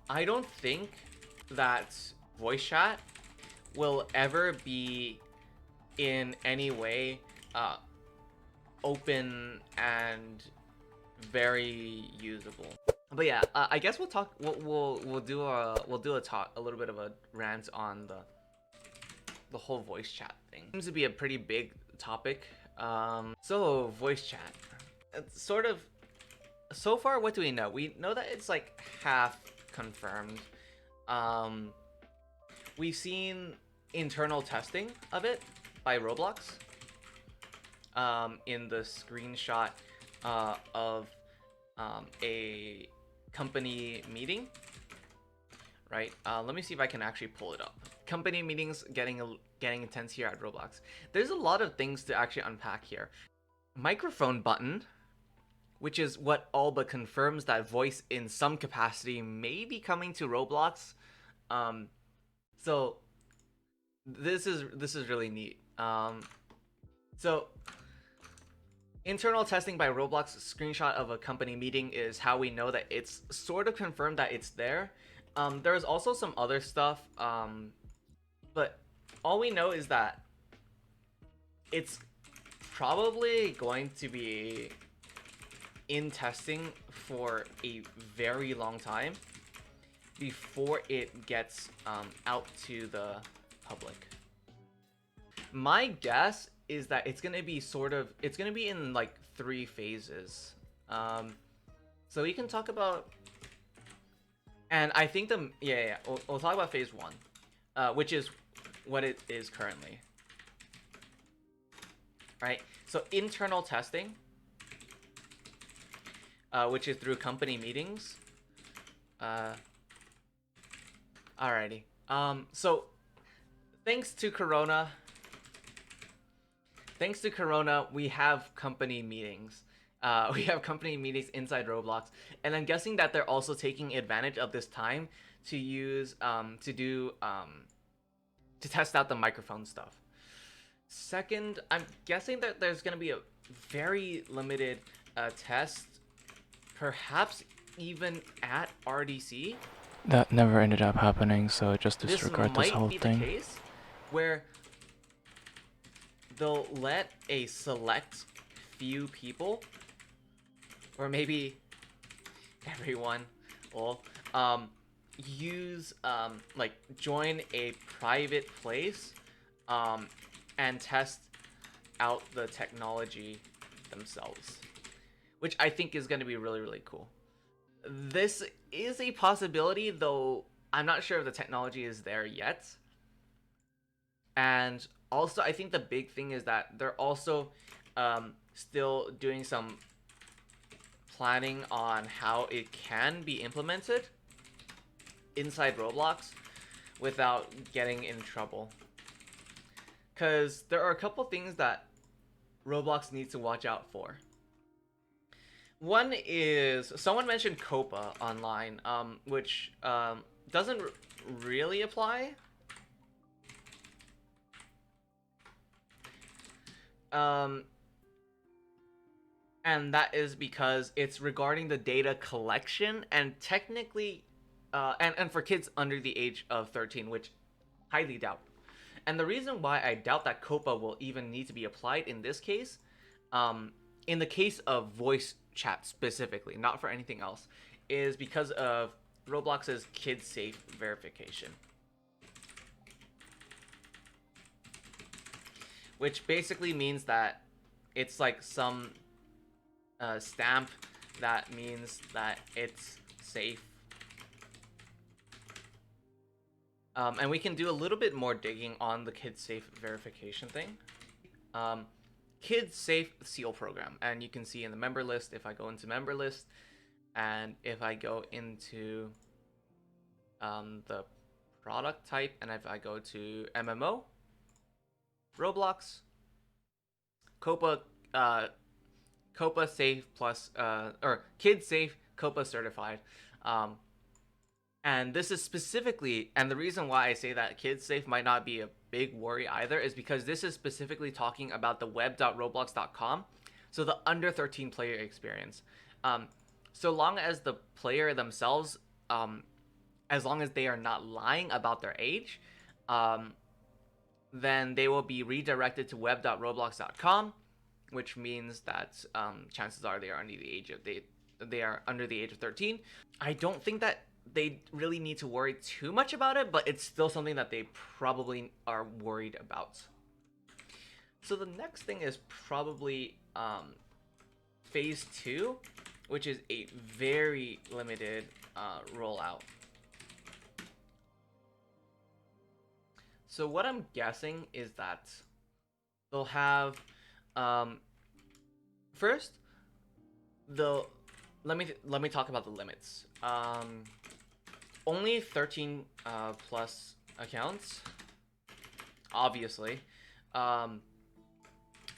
I don't think that voice chat will ever be in any way uh, open and very usable. But yeah, I guess we'll talk. We'll do a talk, a little bit of a rant on the whole voice chat thing. Seems to be a pretty big topic. So voice chat. It's sort of. So far, what do we know? We know that it's like half confirmed. Um, we've seen internal testing of it by Roblox. In the screenshot of a company meeting, right? Let me see if I can actually pull it up. Company meetings getting intense here at Roblox. There's a lot of things to actually unpack here. Microphone button, which is what all but confirms that voice in some capacity may be coming to Roblox. So this is really neat. So internal testing by Roblox screenshot of a company meeting is how we know that it's sort of confirmed that it's there. There's also some other stuff, but all we know is that it's probably going to be in testing for a very long time before it gets out to the public. My guess is that it's gonna be it's gonna be in like 3 phases. So we can talk about, and I think we'll talk about phase 1, which is what it is currently. Right? So internal testing, which is through company meetings. Alrighty. So thanks to Corona, we have company meetings. We have company meetings inside Roblox, and I'm guessing that they're also taking advantage of this time to use to test out the microphone stuff. Second, I'm guessing that there's gonna be a very limited test, perhaps even at RDC. That never ended up happening, so just disregard this whole This might thing. be the case where they'll let a select few people, or maybe everyone, will use like join a private place and test out the technology themselves, which I think is going to be really, really cool. This is a possibility, though I'm not sure if the technology is there yet. And also, I think the big thing is that they're also still doing some planning on how it can be implemented inside Roblox without getting in trouble. Because there are a couple things that Roblox needs to watch out for. One is, someone mentioned COPA online, which doesn't really apply. And that is because it's regarding the data collection, and technically, and for kids under the age of 13, which highly doubt. And the reason why I doubt that COPA will even need to be applied in this case, in the case of voice chat specifically, not for anything else, is because of Roblox's kid safe verification. Which basically means that it's like some stamp that means that it's safe. And we can do a little bit more digging on the kid safe verification thing. Kid safe seal program, and you can see in the member list, if I go into member list and if I go into the product type, and if I go to MMO, Roblox, COPA safe plus or kid safe COPA certified. And this is specifically, and the reason why I say that kids safe might not be a big worry either is because this is specifically talking about the web.roblox.com, so the under 13 player experience. So long as the player themselves as long as they are not lying about their age, then they will be redirected to web.roblox.com, which means that chances are they are under the age of 13. I don't think that they really need to worry too much about it, but it's still something that they probably are worried about. So the next thing is probably phase 2, which is a very limited rollout. So what I'm guessing is that they'll have first let me talk about the limits. Only 13 plus accounts, obviously.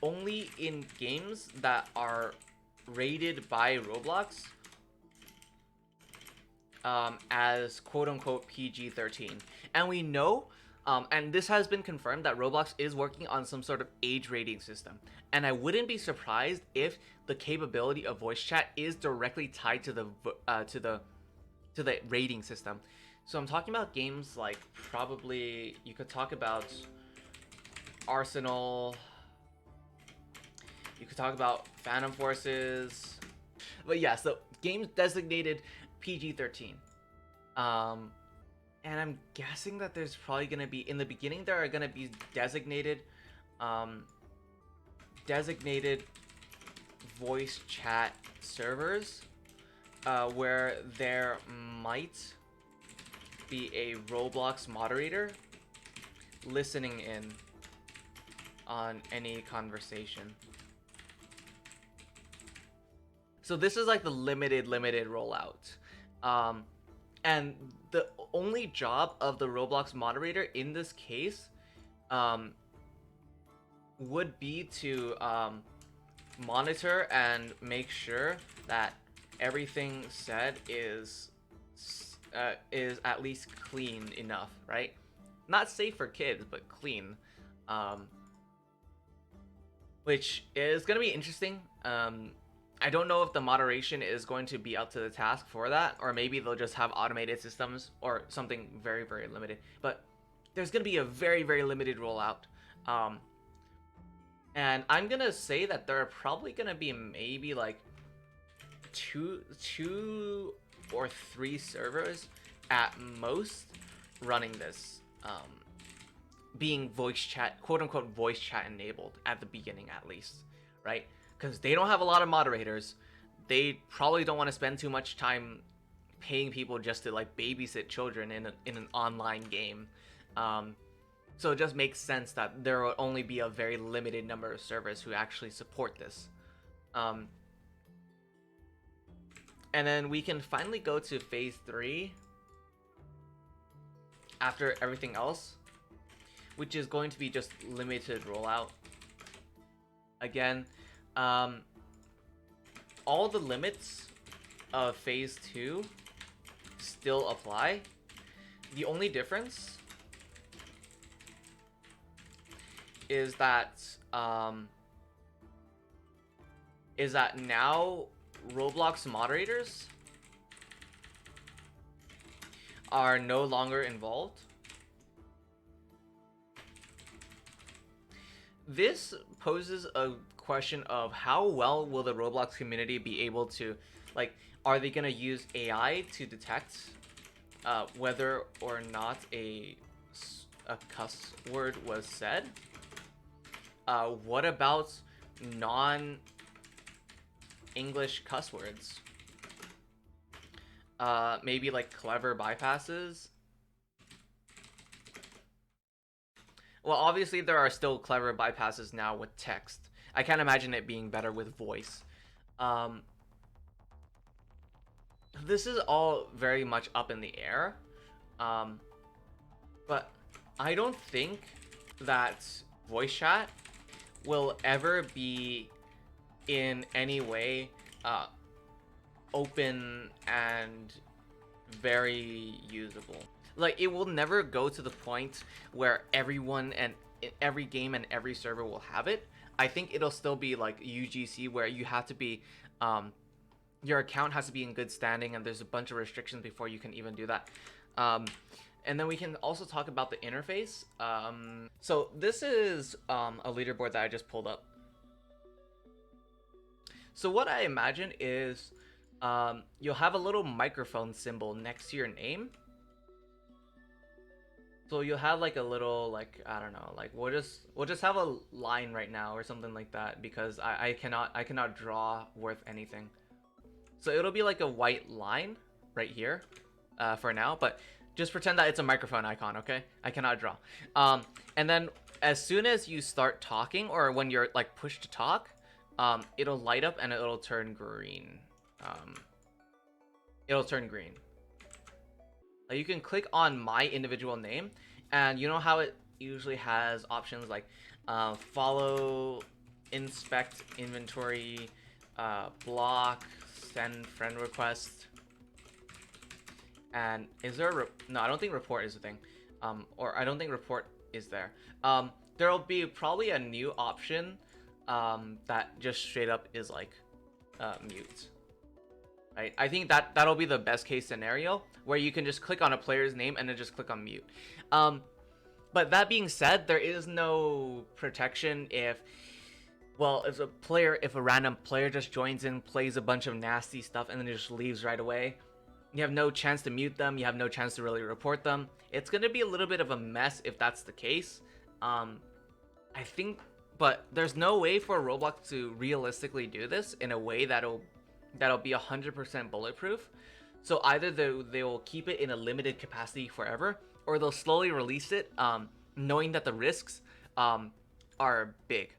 Only in games that are rated by Roblox as quote-unquote PG-13. And we know, and this has been confirmed, that Roblox is working on some sort of age rating system. And I wouldn't be surprised if the capability of voice chat is directly tied to the rating system. So I'm talking about games like, probably you could talk about Arsenal, you could talk about Phantom Forces, but yeah, so games designated PG-13. And I'm guessing that there's probably gonna be, in the beginning, there are gonna be designated voice chat servers where there might be a Roblox moderator listening in on any conversation. So this is like the limited rollout. And the only job of the Roblox moderator in this case would be to monitor and make sure that everything said is at least clean enough, right? Not safe for kids, but clean. Which is going to be interesting. I don't know if the moderation is going to be up to the task for that, or maybe they'll just have automated systems or something very, very limited. But there's going to be a very, very limited rollout. And I'm going to say that there are probably going to be maybe like two or three servers at most running this, being voice chat, quote unquote voice chat enabled at the beginning at least, right? Because they don't have a lot of moderators. They probably don't want to spend too much time paying people just to like babysit children in an online game. So it just makes sense that there will only be a very limited number of servers who actually support this. And then we can finally go to phase 3 after everything else, which is going to be just limited rollout. Again, all the limits of phase 2 still apply. The only difference is that now Roblox moderators are no longer involved. This poses a question of how well will the Roblox community be able to, like, are they gonna use AI to detect whether or not a cuss word was said? What about non-English cuss words? Maybe like clever bypasses? Well, obviously there are still clever bypasses now with text. I can't imagine it being better with voice. This is all very much up in the air. But I don't think that voice chat will ever be in any way open and very usable. Like, it will never go to the point where everyone and every game and every server will have it. I think it'll still be like UGC, where you have to be your account has to be in good standing, and there's a bunch of restrictions before you can even do that. And then we can also talk about the interface. So this is a leaderboard that I just pulled up. So what I imagine is you'll have a little microphone symbol next to your name. So you'll have like a little, like, I don't know, like we'll just have a line right now or something like that, because I cannot draw worth anything. So it'll be like a white line right here for now, but just pretend that it's a microphone icon, okay? I cannot draw. And then as soon as you start talking, or when you're like pushed to talk, it'll light up and it'll turn green. It'll turn green. You can click on my individual name, and you know how it usually has options like follow, inspect inventory, block, send friend request. And is there no, I don't think report is a thing. Or I don't think report is there. There'll be probably a new option that just straight up is like mute. Right? I think that'll be the best case scenario, where you can just click on a player's name and then just click on mute. But that being said, there is no protection if a random player just joins in, plays a bunch of nasty stuff, and then just leaves right away. You have no chance to mute them. You have no chance to really report them. It's going to be a little bit of a mess if that's the case. I think, but there's no way for Roblox to realistically do this in a way that'll be 100% bulletproof. So either they will keep it in a limited capacity forever, or they'll slowly release it, knowing that the risks are big.